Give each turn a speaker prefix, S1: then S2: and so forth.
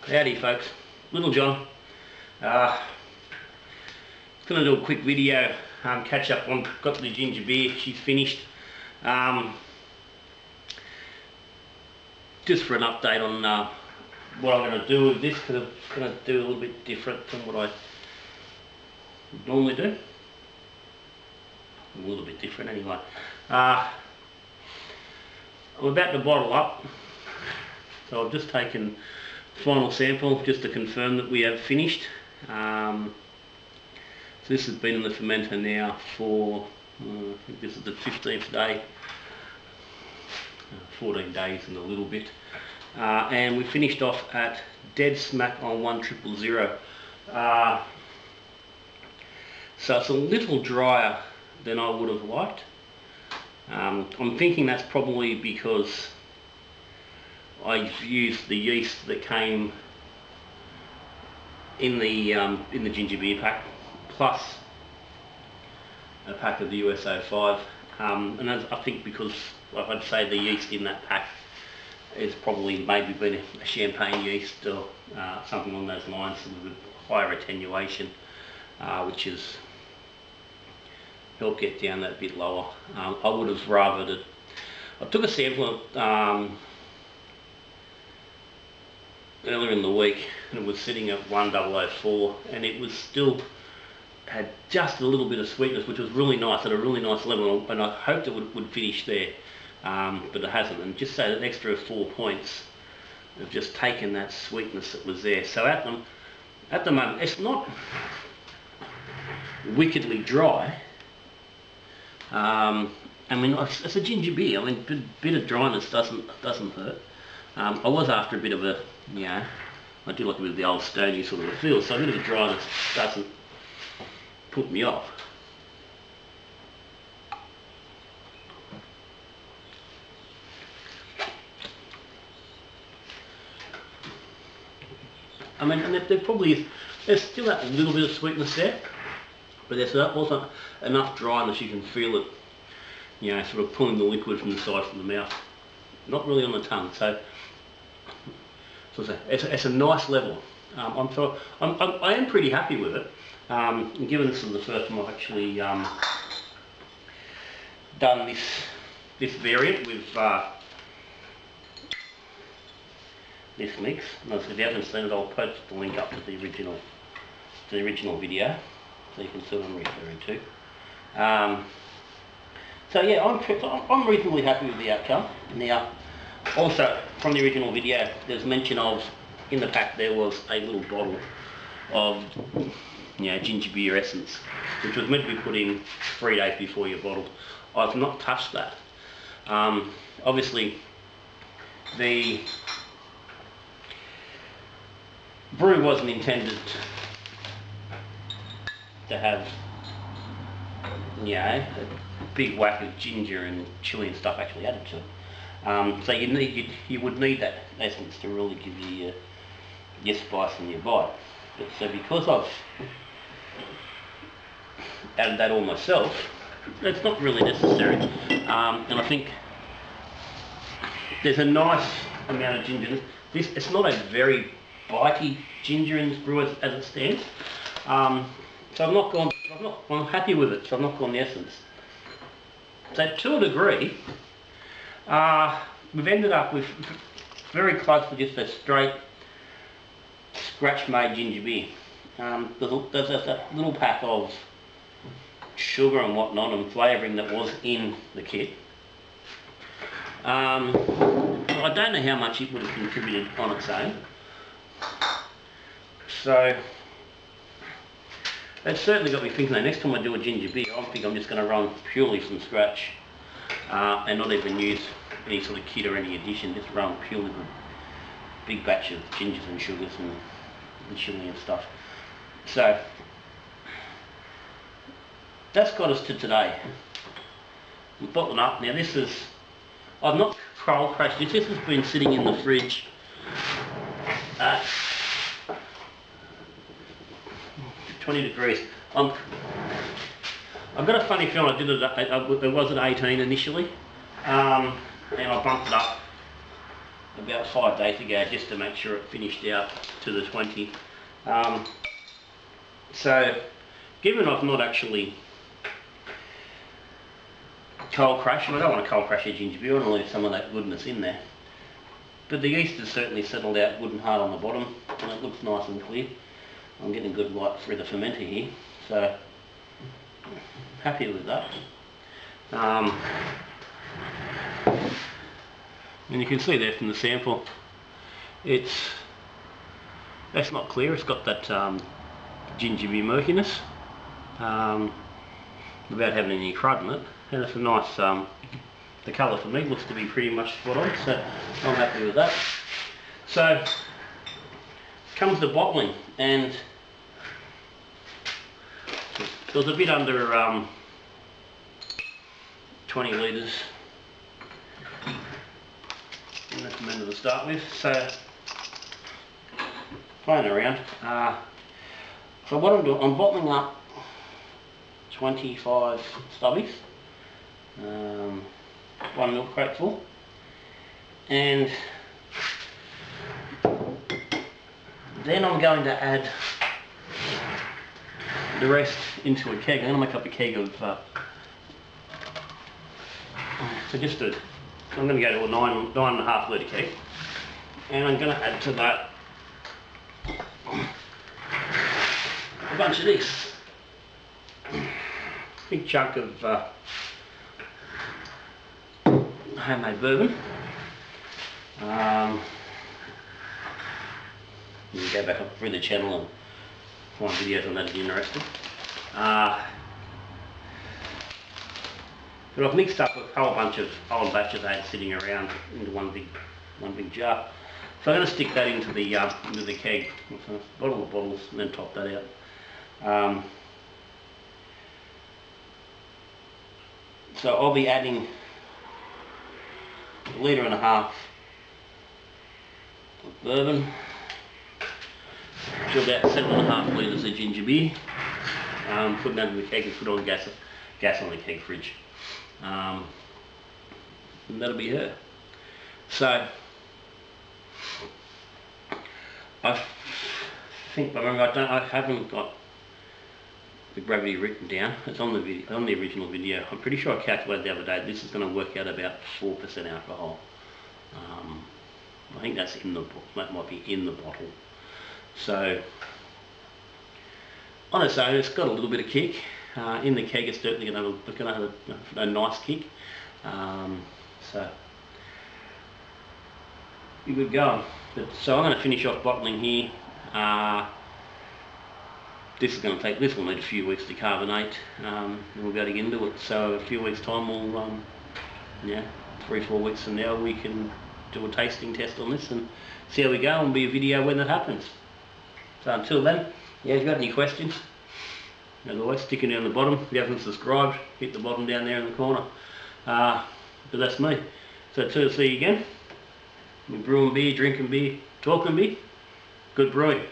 S1: Howdy folks, Little John. Going to do a quick video, catch up on, got the ginger beer, she's finished. Just for an update on what I'm going to do with this, because I'm going to do a little bit different from what I normally do. A little bit different anyway. I'm about to bottle up, so I've just taken final sample just to confirm that we have finished. So this has been in the fermenter now for I think this is the 15th day, 14 days and a little bit, and we finished off at dead smack on 1000. So it's a little drier than I would have liked. I'm thinking that's probably because I've used the yeast that came in the ginger beer pack, plus a pack of the US-05, and I think because I'd say the yeast in that pack is probably maybe been a champagne yeast or something along those lines, with higher attenuation, which has helped get down that bit lower. I would have rathered it. I took a sample earlier in the week, and it was sitting at 1004, and it was still had just a little bit of sweetness, which was really nice, at a really nice level, and I hoped it would finish there, but it hasn't. And just say that extra 4 points have just taken that sweetness that was there. So at the moment, it's not wickedly dry. I mean, it's a ginger beer. I mean, a bit of dryness doesn't hurt. I was after a bit of a, I do like a bit of the old stony sort of a feel, so a bit of the dryness doesn't put me off. I mean, and there probably is, there's still that little bit of sweetness there, but there's also enough dryness you can feel it, sort of pulling the liquid from the side of the mouth, not really on the tongue. So it's a nice level. I am pretty happy with it. Given this is the first time I've actually done this variant with this mix. And if you haven't seen it, I'll post the link up to the original video, so you can see what I'm referring to. So yeah, I'm reasonably happy with the outcome. Now, also from the original video, there's mention of, in the pack there was a little bottle of ginger beer essence, which was meant to be put in 3 days before you bottled. I've not touched that. Obviously, the brew wasn't intended to have a big whack of ginger and chili and stuff actually added to it. So you would need that essence to really give you your spice and your bite. But so because I've added that all myself, it's not really necessary. And I think there's a nice amount of ginger. It's not a very bitey ginger in this brew as it stands. So I'm happy with it, so I've not gone the essence. So to a degree, we've ended up with very close to just a straight scratch-made ginger beer. There's that little pack of sugar and whatnot and flavouring that was in the kit. I don't know how much it would have contributed on its own. So it's certainly got me thinking that next time I do a ginger beer, I think I'm just going to run purely from scratch, and not even use any sort of kit or any addition, just run purely with a big batch of gingers and sugars and chili and stuff. So that's got us to today. I'm bottling up. Now this is, I've not cold crashed this. This has been sitting in the fridge at 20 degrees. I've got a funny feeling I did it, it was at 18 initially, and I bumped it up about 5 days ago, just to make sure it finished out to the 20. So given I've not actually cold crushed, and I don't want to cold crush your ginger beer, I want to leave some of that goodness in there. But the yeast has certainly settled out good and hard on the bottom, and it looks nice and clear. I'm getting good light through the fermenter here, so happy with that. And you can see there from the sample, that's not clear. It's got that gingery murkiness without having any crud in it, and it's a nice. The colour for me looks to be pretty much spot on, so I'm happy with that. So comes the bottling, and it was a bit under 20 litres in the fermenter to start with, so playing around. So what I'm doing, I'm bottling up 25 stubbies, 1 milk crate full, and then I'm going to add the rest into a keg. I'm going to make up a keg of I'm going to go to a 9.5 litre keg, and I'm going to add to that a bunch of this. Big chunk of homemade bourbon. You can go back up through the channel and find videos on that if you're interested. But I've mixed up a whole bunch of old batches I had sitting around into one big jar. So I'm going to stick that into the keg, so bottle of bottles, and then top that out. So I'll be adding 1.5 litres of bourbon to about 7.5 litres of ginger beer. Putting that in the keg and put on gas on the keg fridge. And that'll be her. So I think, I haven't got the gravity written down. It's on the video, on the original video. I'm pretty sure I calculated the other day this is going to work out about 4% alcohol. I think that's in the that might be in the bottle. So on its own, it's got a little bit of kick. In the keg, it's certainly going to have a nice kick. So be good going. So I'm going to finish off bottling here. This will need a few weeks to carbonate, and we'll be able to get into it. So a few weeks time, we'll 3-4 weeks from now, we can do a tasting test on this and see how we go, and be a video when that happens. So until then, if you've got any questions, as always, stick it down the bottom. If you haven't subscribed, hit the bottom down there in the corner. But that's me. So until see you again, we're brewing beer, drinking beer, talking beer. Good brewing.